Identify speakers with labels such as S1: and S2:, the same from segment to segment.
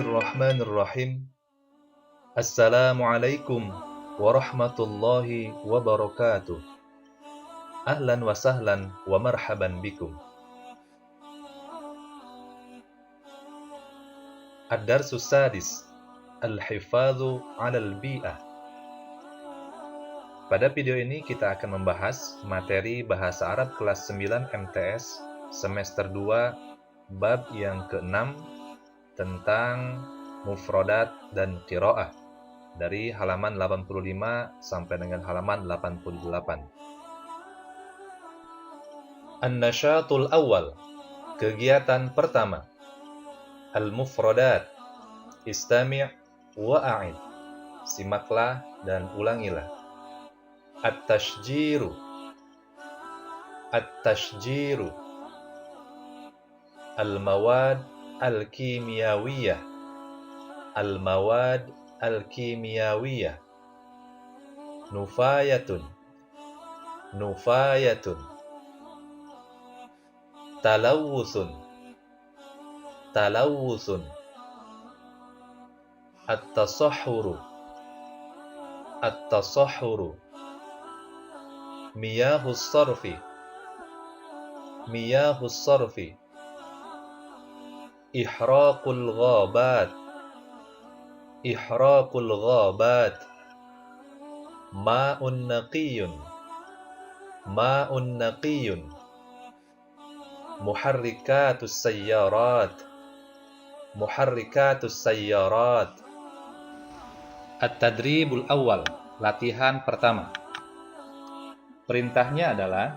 S1: Bismillahirrahmanirrahim. Assalamualaikum warahmatullahi wabarakatuh. Ahlan wa sahlan wa marhaban bikum. Ad-darsus sadis, Al-hifadzu 'alal bi'ah. Pada video ini kita akan membahas materi Bahasa Arab kelas 9 MTS semester 2 bab yang ke-6 tentang mufradat dan qiraah dari halaman 85 sampai dengan halaman 88. An-nasyatul awal, kegiatan pertama. Al-mufradat, istami' wa a'id, simaklah dan ulangilah. At-tashjiru, at-tashjiru. Al-mawad al-kimiyawiyah, al-mawad al-kimiyawiyah. Nufayatun, nufayatun. Talawusun, talawusun. At-tasahhuru, at-tasahhuru. Miyahus sarfi, miyahus sarfi. Ihraqul ghabat, ihraqul ghabat. Ma'un naqiyun, ma'un naqiyun. Muharrikatus sayyarat, muharrikatus sayyarat. At-tadribul awal, latihan pertama. Perintahnya adalah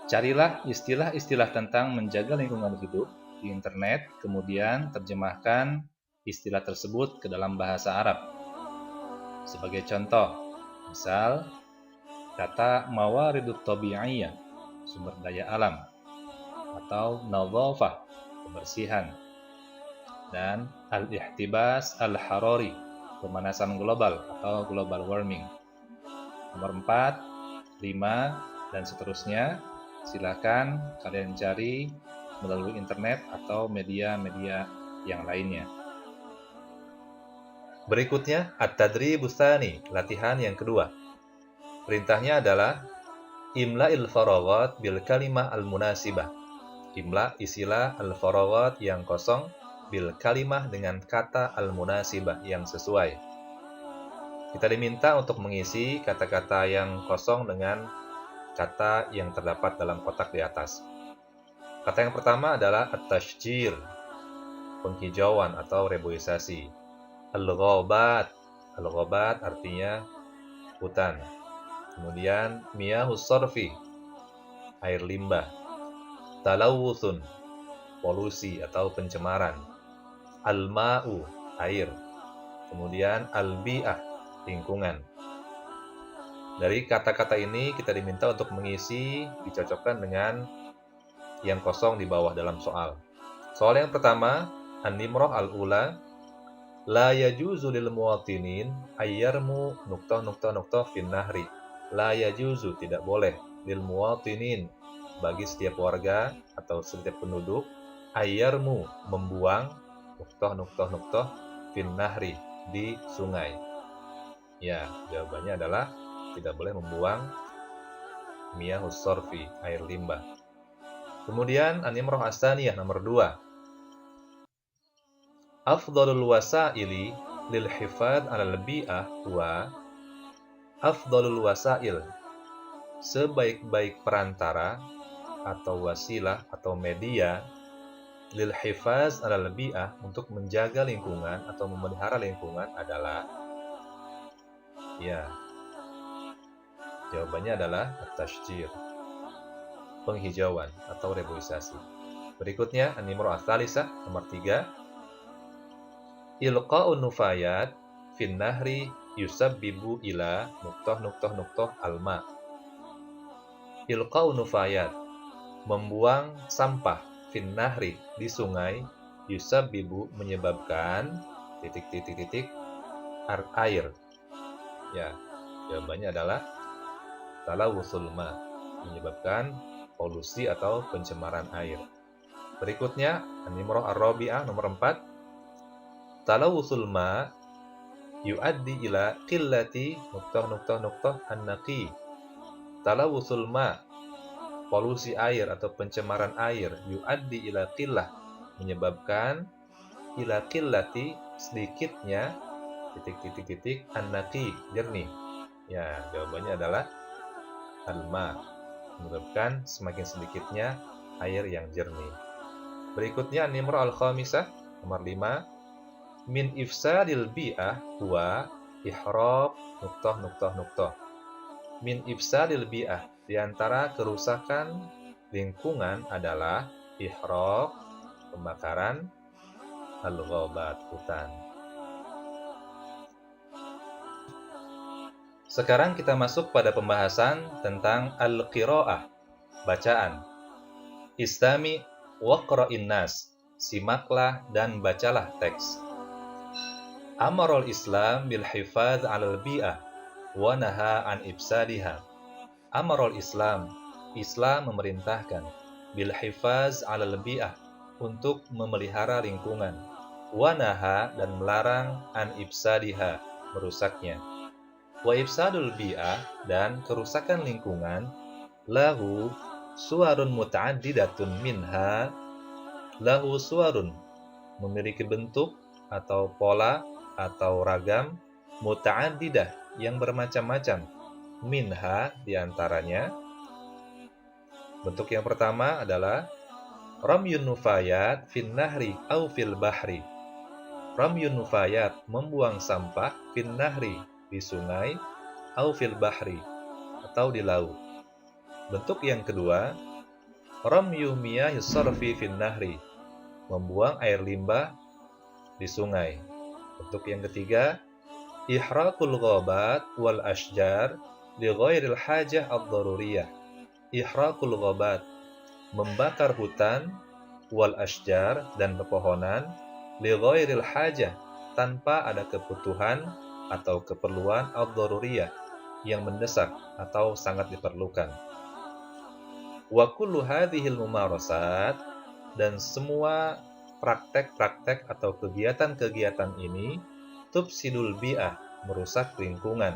S1: carilah istilah-istilah tentang menjaga lingkungan hidup di internet, kemudian terjemahkan istilah tersebut ke dalam bahasa Arab. Sebagai contoh, misal kata mawaridut tabi'iyah, sumber daya alam, atau nadhafah, kebersihan, dan al-ihtibas al-harari, pemanasan global atau global warming. Nomor 4, 5, dan seterusnya. Silakan kalian cari melalui internet atau media-media yang lainnya. Berikutnya, at-tadribus tsani, latihan yang kedua. Perintahnya adalah imla'il faraghat bil kalimah al-munasibah. Imla, isilah al-faraghat yang kosong bil kalimah dengan kata al-munasibah yang sesuai. Kita diminta untuk mengisi kata-kata yang kosong dengan kata yang terdapat dalam kotak di atas. Kata yang pertama adalah at-tashjir, penghijauan atau reboisasi. Al-ghabat, al-ghabat artinya hutan. Kemudian miyahus sarfi, air limbah. Talawuthun, polusi atau pencemaran. Al-ma'u, air. Kemudian al-bi'ah, lingkungan. Dari kata-kata ini kita diminta untuk mengisi, dicocokkan dengan yang kosong di bawah dalam soal. Soal yang pertama, an-nimrah al-ula, la yajuzu lil muwatinin ayyarmu fin nahri. La yajuzu, tidak boleh, lil muwatinin, bagi setiap warga atau setiap penduduk, ayyarmu, membuang fin nahri, di sungai. Ya, jawabannya adalah tidak boleh membuang miyahus sarfi, air limbah. Kemudian an-nimrah as-tsaniyah nomor 2. Afdhalul wasaili lil hifadz 'alal bi'ah wa afdhalul wasail, sebaik-baik perantara atau wasilah atau media lil hifadz 'alal bi'ah, untuk menjaga lingkungan atau memelihara lingkungan adalah, ya, jawabannya adalah at-tashjir, penghijauan atau reboisasi. Berikutnya an-nimrah ats-tsalisah nomor 3. Ilqa'un nufayat fin nahri yusabbibu ila alma. Ilqa'un nufayat, membuang sampah, fin nahri, di sungai, yusabbibu, menyebabkan air. Ya, jawabannya adalah talawusul ma, menyebabkan polusi atau pencemaran air. Berikutnya an-nimrah ar-rabi'ah nomor 4. talawusul ma yuaddi ila qillati an-naqi. Talawusul ma, polusi air atau pencemaran air, yuaddi ila qillah, menyebabkan ila qillati, sedikitnya an-naqi, jernih. Ya, jawabannya adalah al-ma, menyebabkan semakin sedikitnya air yang jernih. Berikutnya an-nimra al-khamisah, nomor 5. Min ifsadil bi'ah huwa ihraq Min ifsadil bi'ah, di antara kerusakan lingkungan adalah ihraq, pembakaran, al-ghabat, hutan. Sekarang kita masuk pada pembahasan tentang al-qira'ah, bacaan. Istami waqra'in nas, simaklah dan bacalah teks. Amarul Islam bil hifadz 'alal bi'ah wa naha an ifsadiha. Amarul Islam, Islam memerintahkan bil hifadz 'alal bi'ah, untuk memelihara lingkungan, wa naha, dan melarang an ifsadiha, merusaknya. Wa ifsadul bi'ah, dan kerusakan lingkungan, lahu suwarun muta'addidatun minha, lahu suwarun, memiliki bentuk atau pola atau ragam, muta'addidah, yang bermacam-macam, minha, diantaranya. Bentuk yang pertama adalah ramyun nufayat fin nahri au fil bahri. Ramyun nufayat, membuang sampah, fin nahri, di sungai, au fil bahri, atau di laut. Bentuk yang kedua, ramyu miyahis sarfi fin nahri, membuang air limbah di sungai. Bentuk yang ketiga, ihraqul ghabat wal ashjar li ghairil hajah ad-daruriyah. Ihraqul ghabat, membakar hutan, wal ashjar, dan pepohonan, li ghairil hajah, tanpa ada kebutuhan atau keperluan ad-daruriyah, yang mendesak atau sangat diperlukan. Wa kullu hadhil mumarasat, dan semua praktek-praktek atau kegiatan-kegiatan ini, tufsidul bi'ah, merusak lingkungan.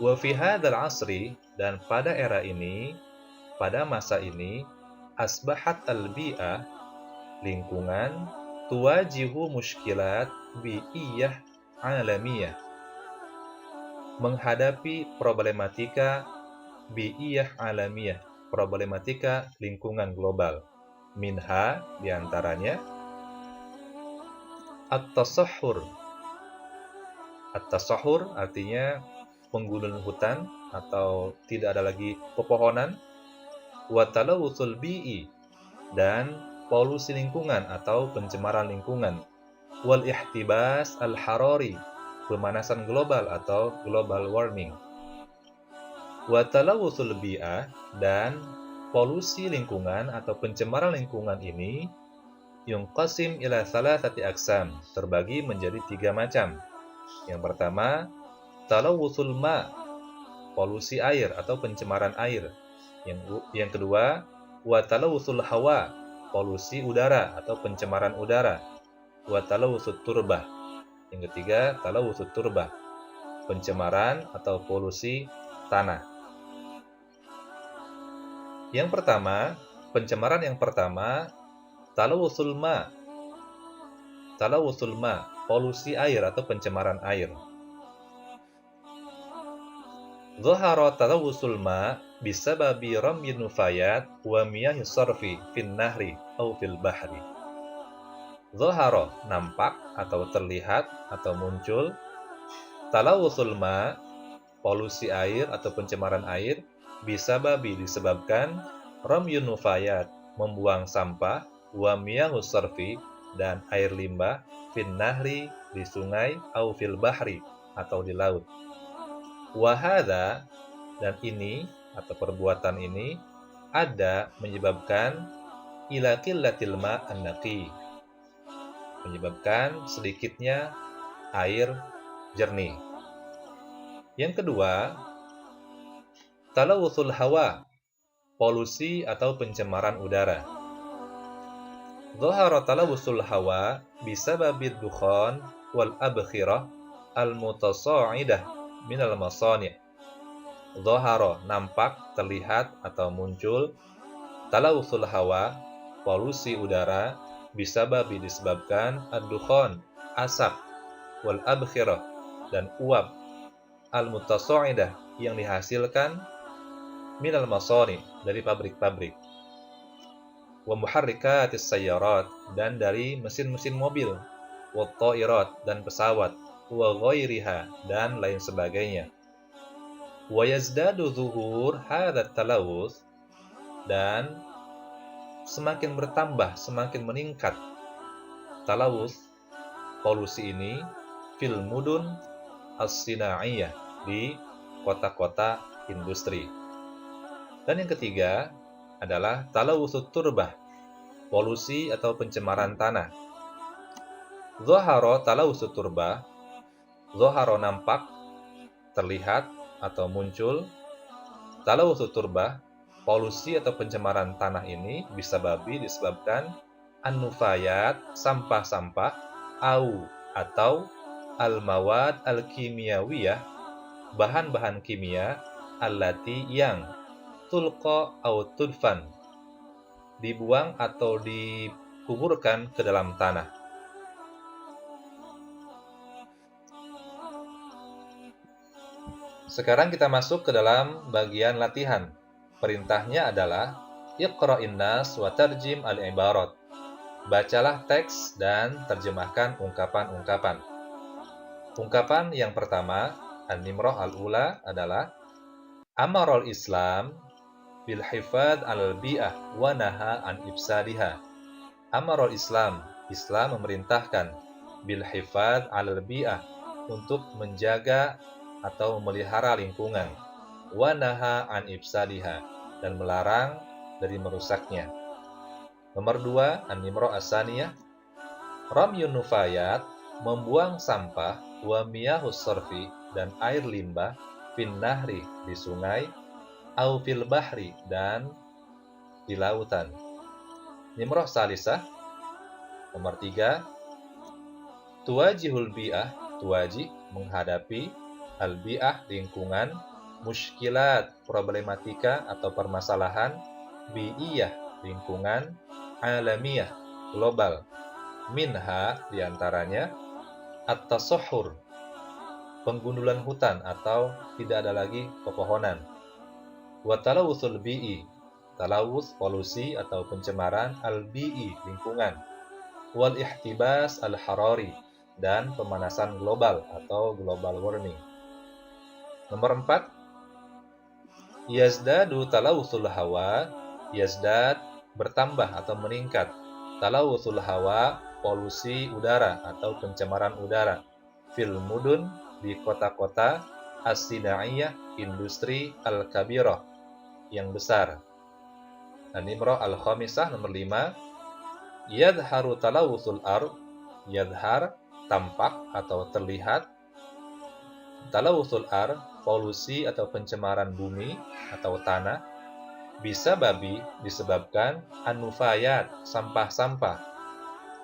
S1: Wa fi hadzal asri, dan pada era ini, pada masa ini, asbahat al-bi'ah, lingkungan, tuwajihu mushkilat bi'iyah alamiyah, menghadapi problematika bi'iyah alamiyah, problematika lingkungan global. Minha, diantaranya, at-tasahhur. At-tasahhur artinya penggundulan hutan atau tidak ada lagi pepohonan. Wa talawuthul bi'i, dan polusi lingkungan atau pencemaran lingkungan. Wal ihtibas al-harari, pemanasan global atau global warming. Wa talawuthul bi'ah, dan polusi lingkungan atau pencemaran lingkungan ini, yunqasim ila thalathati aqsam, terbagi menjadi 3 macam. Yang pertama, talawuthul ma, polusi air atau pencemaran air. Yang kedua, wa talawuthul hawa, polusi udara atau pencemaran udara. Wa talawuthut turbah. Yang ketiga, talawuthut turbah, pencemaran atau polusi tanah. Yang pertama, pencemaran yang pertama, talawuthul ma. Talawuthul ma, polusi air atau pencemaran air. Dhahara talawuthul ma bisababi ramyin nufayat wa miyahis sarfi fin nahri au fil bahri. Dhahara, nampak atau terlihat atau muncul, talawuthul ma, polusi air atau pencemaran air, bisababi, disebabkan, ramyun nufayat, membuang sampah, wa miyahus sarfi, dan air limbah, fin nahri, di sungai, au fil bahri, atau di laut. Wa hadza, dan ini atau perbuatan ini, ada menyebabkan ila qillatil ma an-naqi, menyebabkan sedikitnya air jernih. Yang kedua, talawuthul hawa, polusi atau pencemaran udara. Dhahara talawusul hawa bisababid dukhan wal abkhirah al-mutasaidah minal masani'. Dhahara nampak, terlihat atau muncul, talawusul hawa polusi udara, bisababi disebabkan, ad-dukhan asap, wal abkhirah dan uap, al-mutasaidah yang dihasilkan, minal masani' dari pabrik-pabrik, wa muharrikatis sayyarat dan dari mesin-mesin mobil, wa thairat dan pesawat, wa ghairiha dan lain sebagainya. Wa yazdadu zuhur hadha talawuth dan semakin bertambah, semakin meningkat talawuth, polusi ini, fil mudun as-sinaiyah, di kota-kota industri. Dan yang ketiga adalah talawuthut turbah, polusi atau pencemaran tanah. Dhahara talawuthut turbah, dhahara nampak, terlihat atau muncul, talawuthut turbah, polusi atau pencemaran tanah ini disebabkan an-nufayat, sampah-sampah, atau al-mawad al-kimiyawiyah, bahan-bahan kimia, allati yang tulqa au tudfan, dibuang atau dikuburkan ke dalam tanah. Sekarang kita masuk ke dalam bagian latihan. Perintahnya adalah Iqra'in nas wa tarjim al-ibarat. Bacalah teks dan terjemahkan ungkapan-ungkapan. Ungkapan yang pertama, An-Nimrah al-Ula adalah Amarul Islam bil hifad al-bi'ah wa naha an ifsadiha. Amarul Islam, Islam memerintahkan, bil hifad al-bi'ah, untuk menjaga atau memelihara lingkungan, wa naha an ifsadiha, dan melarang dari merusaknya. Nomor 2, An-Nimrah as-Saniyah, Ramyun nufayat, membuang sampah, wa miyahus sarfi, dan air limbah, fin nahri, di sungai, au fil bahri, dan di lautan. Nimrah salisah, nomor 3, tuwajihul bi'ah, tuwajih, menghadapi, al-bi'ah, lingkungan, muskilat, problematika atau permasalahan, bi'iyah, lingkungan, alamiyah, global, minha, diantaranya, at-tasahhur, penggundulan hutan atau tidak ada lagi pepohonan, wa talawuthul bi'i, talawuth, polusi atau pencemaran, al-bi'i, lingkungan, wal ihtibas al-harari, dan pemanasan global atau global warming. Nomor 4, yazdadu talawuthul hawa, yazdad, bertambah atau meningkat, talawuthul hawa, polusi udara atau pencemaran udara, fil mudun, di kota-kota, as-sinaiyah, industri, al-kabirah, yang besar. An-Nimrah al-Khamisah, nomor 5, yadharu talawuthul ard, yadhar, tampak atau terlihat, talawuthul ard, polusi atau pencemaran bumi atau tanah, bisa disebabkan, an-nufayat, sampah-sampah,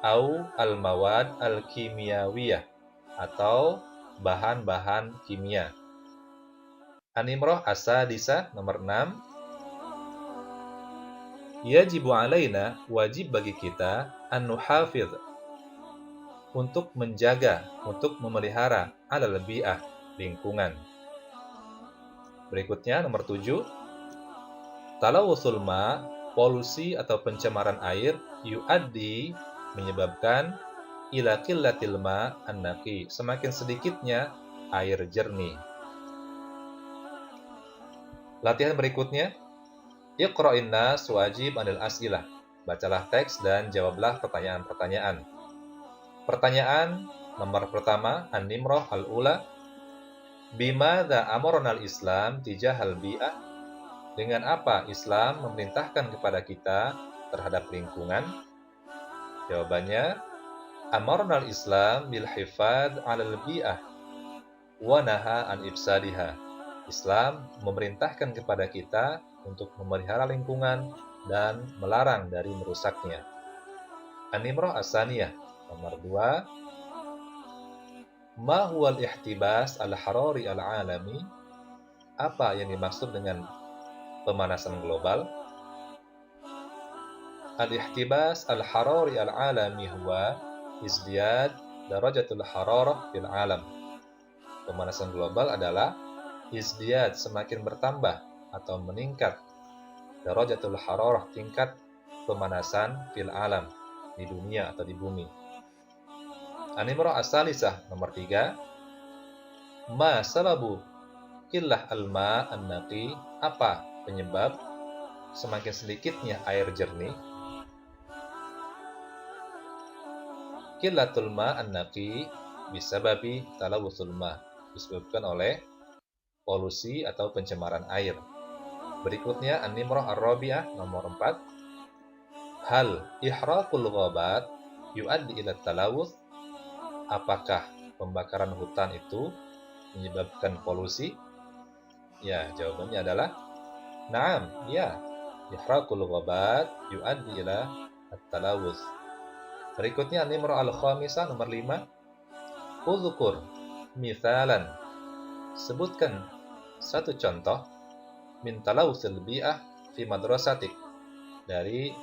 S1: au al-mawad al-kimiyawiyah, atau bahan-bahan kimia. An-Nimrah as-Sadisah, nomor 6, yajibu alaina, wajib bagi kita, an-nuhafidh, untuk menjaga, untuk memelihara, alal bi'ah, lingkungan. Berikutnya nomor 7, talawuthul ma, polusi atau pencemaran air, yuaddi, menyebabkan, ila qillatil ma an-naqi, semakin sedikitnya air jernih. Latihan berikutnya, Iqra'in nas wajib anil as'ilah. Bacalah teks dan jawablah pertanyaan-pertanyaan. Pertanyaan nomor pertama, An-Nimrah al-Ula, bimadza amarna al-Islam tijahal bi'ah, dengan apa Islam memerintahkan kepada kita terhadap lingkungan? Jawabannya, amarna al-Islam bil hifad 'alal bi'ah wa naha an ifsadiha. Islam memerintahkan kepada kita untuk memelihara lingkungan dan melarang dari merusaknya. An-Nimrah As-Saniyah. Nomor 2. Ma huwal ihtibas al-harari al-alami? Apa yang dimaksud dengan pemanasan global? Al-ihtibas al-harari al-alami huwa izdiyad darajatul hararah fil alam. Pemanasan global adalah izdiyad, semakin bertambah atau meningkat, darajatul hararah, tingkat pemanasan fil alam, di dunia atau di bumi. An-Nimrah As-Salisah. Nomor 3. Ma sababu qillah al-ma an-naqi? Apa penyebab semakin sedikitnya air jernih? Qillatul ma an-naqi bisababi talawuthul ma, disebabkan oleh polusi atau pencemaran air. Berikutnya An-Nimrah Ar-Rabi'ah. Nomor 4. Hal ihraqul ghabat yuaddi ila talawuth? Apakah pembakaran hutan itu menyebabkan polusi? Ya, jawabannya adalah na'am, ya. Ihraqul ghabat yuaddi ila at-talawuth. Berikutnya An-Nimrah Al-Khamisah. Nomor 5. Udzukur mithalan, sebutkan satu contoh min talawuthil bi'ah fi madrasatik, dari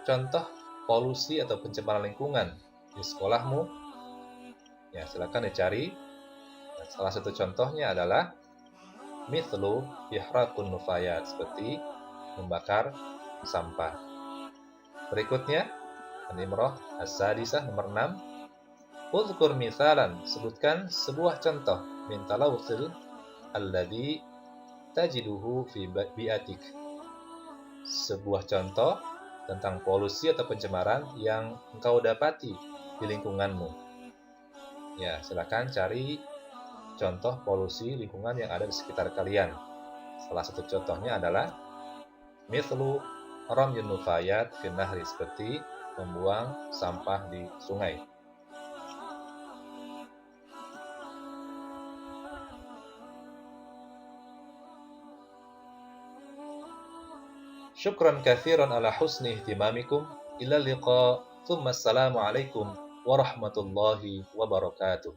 S1: contoh polusi atau pencemaran lingkungan di sekolahmu. Ya, silakan dicari. Salah satu contohnya adalah mithlu ihraqun nufayat, seperti membakar sampah. Berikutnya An-Nimrah As-Sadisah. Nomor 6. Udhkur mithalan, sebutkan sebuah contoh min talawuthil alladhi tajiduhu fi bi'atik, sebuah contoh tentang polusi atau pencemaran yang engkau dapati di lingkunganmu. Ya, silakan cari contoh polusi lingkungan yang ada di sekitar kalian. Salah satu contohnya adalah mithlu ramyun nufayat fin nahri, seperti membuang sampah di sungai. Syukran katsiran ala husni ihtimamikum. Ila liqa. Tsumma assalamu alaikum warahmatullahi wabarakatuh.